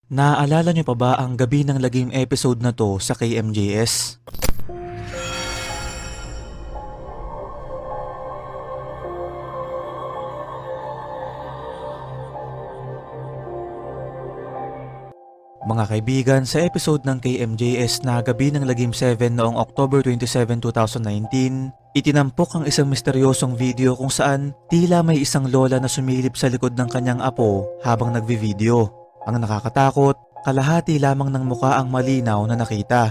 Naaalala niyo pa ba ang gabi ng lagim episode na to sa KMJS? Mga kaibigan, sa episode ng KMJS na Gabi ng Lagim 7 noong October 27, 2019, itinampok ang isang misteryosong video kung saan tila may isang lola na sumilip sa likod ng kanyang apo habang nagvi-video. Ang nakakatakot, kalahati lamang ng muka ang malinaw na nakita.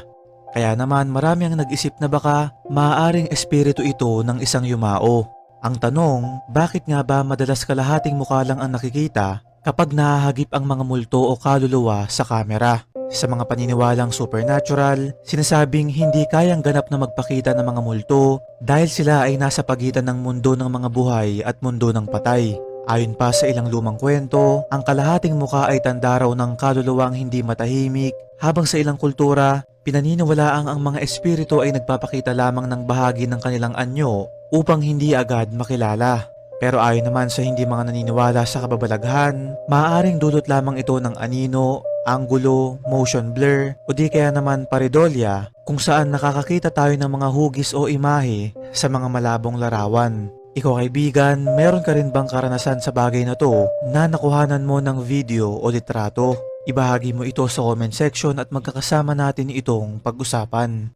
Kaya naman marami ang nag-isip na baka maaaring espiritu ito ng isang yumao. Ang tanong, bakit nga ba madalas kalahating mukha lang ang nakikita kapag nahahagip ang mga multo o kaluluwa sa kamera? Sa mga paniniwalang supernatural, sinasabing hindi kayang ganap na magpakita ng mga multo dahil sila ay nasa pagitan ng mundo ng mga buhay at mundo ng patay. Ayon pa sa ilang lumang kwento, ang kalahating muka ay tanda raw ng kaluluwang hindi matahimik, habang sa ilang kultura, pinaniniwalaang ang mga espiritu ay nagpapakita lamang ng bahagi ng kanilang anyo upang hindi agad makilala. Pero ayon naman sa hindi mga naniniwala sa kababalaghan, maaaring dulot lamang ito ng anino, anggulo, motion blur o di kaya naman pareidolia, kung saan nakakakita tayo ng mga hugis o imahe sa mga malabong larawan. Ikaw kaibigan, meron ka rin bang karanasan sa bagay na to na nakuhanan mo ng video o litrato? Ibahagi mo ito sa comment section at magkakasama natin itong pag-usapan.